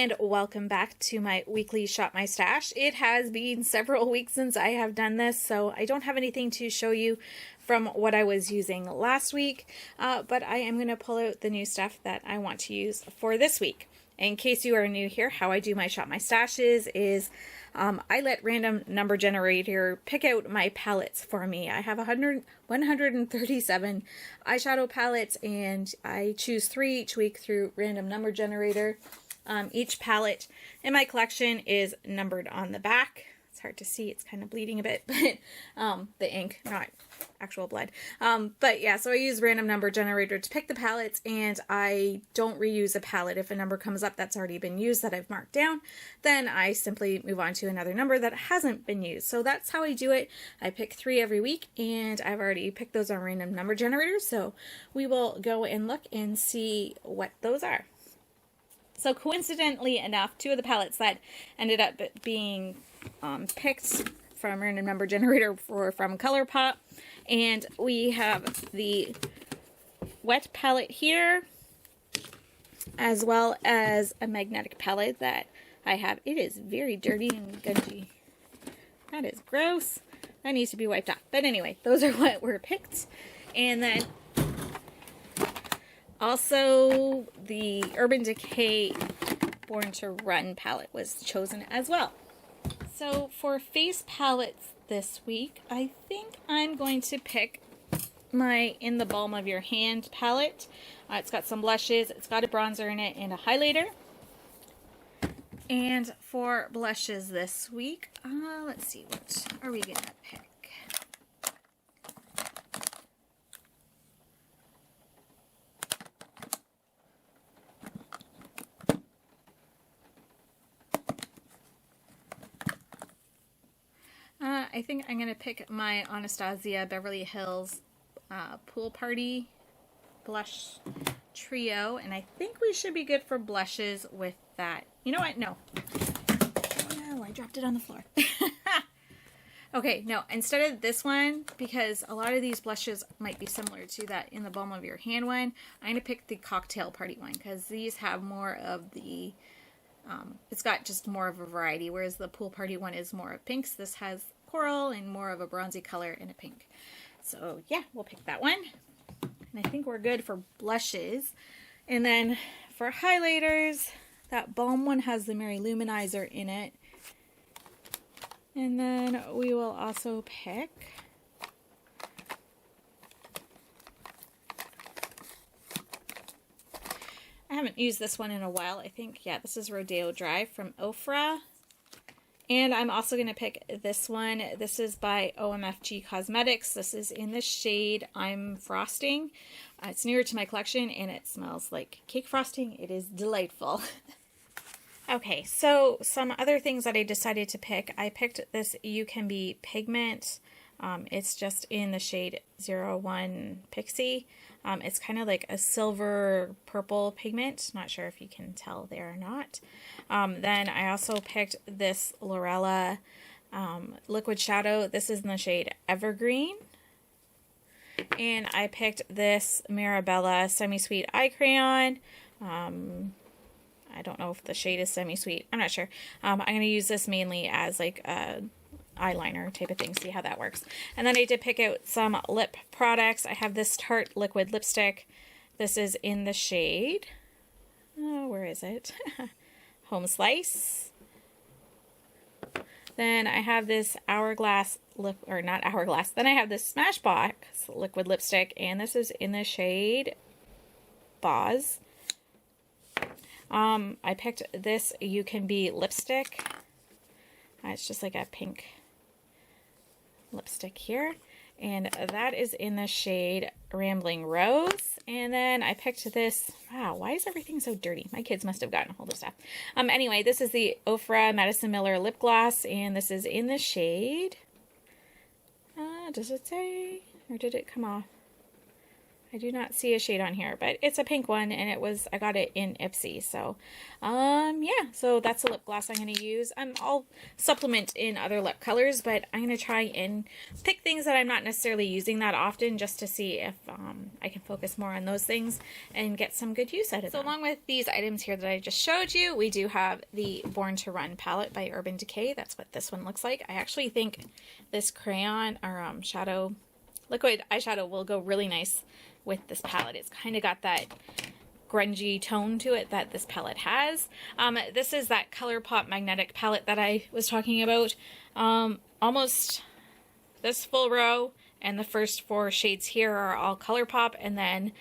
and welcome back to my weekly Shop My Stash. It has been several weeks since I have done this, so I don't have anything to show you from what I was using last week, but I am going to pull out the new stuff that I want to use for this week. In case you are new here, how I do my Shop My Stashes is I let random number generator pick out my palettes for me. I have 137 eyeshadow palettes, and I choose 3 each week through random number generator. Each palette in my collection is numbered on the back. It's hard to see, it's kind of bleeding a bit, but the ink, not actual blood. But yeah, so I use random number generator to pick the palettes, and I don't reuse a palette. If a number comes up that's already been used that I've marked down, then I simply move on to another number that hasn't been used. So that's how I do it. I pick 3 every week, and I've already picked those on random number generators, so we will go and look and see what those are. So coincidentally enough, 2 of the palettes that ended up being picked from random number generator were from ColourPop, and we have the wet palette here, as well as a magnetic palette that I have. It is very dirty and gungy. That is gross. That needs to be wiped off. But anyway, those are what were picked. And then also the Urban Decay Born To Run palette was chosen as well. So for face palettes this week, I think I'm going to pick my In the Balm of Your Hand palette. It's got some blushes, it's got a bronzer in it, and a highlighter. And for blushes this week, let's see, what are we going to pick? I think I'm going to pick my Anastasia Beverly Hills Pool Party Blush Trio, and I think we should be good for blushes with that. You know what? No. No, I dropped it on the floor. Okay, no, instead of this one, because a lot of these blushes might be similar to that In the Balm of Your Hand one, I'm going to pick the Cocktail Party one, because these have more of the, it's got just more of a variety, whereas the Pool Party one is more of pinks. This has coral and more of a bronzy color and a pink. So yeah, we'll pick that one. And I think we're good for blushes. And then for highlighters, that Balm one has the Mary Luminizer in it. And then we will also pick I haven't used this one in a while. I think, yeah, this is Rodeo Drive from Ofra. And I'm also going to pick this one. This is by OMFG Cosmetics. This is in the shade I'm Frosting. It's newer to my collection, and it smells like cake frosting. It is delightful. Okay, so some other things that I decided to pick. I picked this UCanBe Pigment. It's just in the shade 01 Pixi. It's kind of like a silver purple pigment. Not sure if you can tell there or not. Then I also picked this Lorella liquid shadow. This is in the shade Evergreen. And I picked this Mirabella Semi Sweet eye crayon. I don't know if the shade is Semi Sweet. I'm not sure. I'm going to use this mainly as like a eyeliner type of thing, see how that works. And then I did pick out some lip products. I have this Tarte liquid lipstick. This is in the shade, where is it? Home Slice. Then I have this Hourglass lip, or not Hourglass, then I have this Smashbox liquid lipstick, and this is in the shade Bawse. I picked this UCanBe lipstick. It's just like a pink lipstick here, and that is in the shade Rambling Rose. And then I picked this, wow, why is everything so dirty? My kids must have gotten a hold of stuff. Anyway, this is the Ofra Madison Miller lip gloss, and this is in the shade, does it say, or did it come off? I do not see a shade on here, but it's a pink one, and I got it in Ipsy. So, yeah, so that's the lip gloss I'm going to use. I'll supplement in other lip colors, but I'm going to try and pick things that I'm not necessarily using that often, just to see if I can focus more on those things and get some good use out of them. So along with these items here that I just showed you, we do have the Born to Run palette by Urban Decay. That's what this one looks like. I actually think this crayon or liquid eyeshadow will go really nice with this palette. It's kind of got that grungy tone to it that this palette has. This is that ColourPop Magnetic palette that I was talking about. Almost this full row and the first 4 shades here are all ColourPop, and then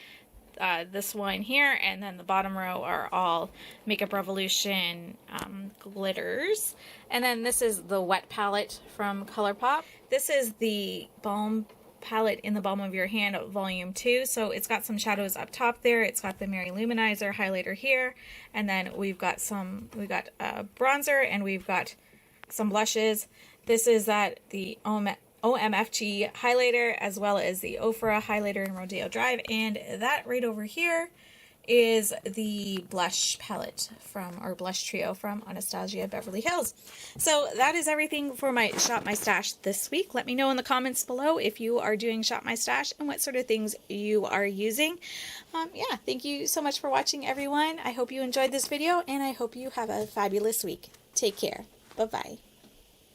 this one here and then the bottom row are all Makeup Revolution glitters. And then this is the Wet palette from ColourPop. This is the Balm palette in the Balm of Your Hand volume 2, so it's got some shadows up top there. It's got the Mary Luminizer highlighter here, and then we've got bronzer, and we've got some blushes. This is the OMFG highlighter, as well as the Ofra highlighter in Rodeo Drive, and that right over here is the blush palette or blush trio from Anastasia Beverly Hills. So that is everything for my Shop My Stash this week. Let me know in the comments below if you are doing Shop My Stash and what sort of things you are using. Yeah, thank you so much for watching, everyone. I hope you enjoyed this video, and I hope you have a fabulous week. Take care. Bye-bye.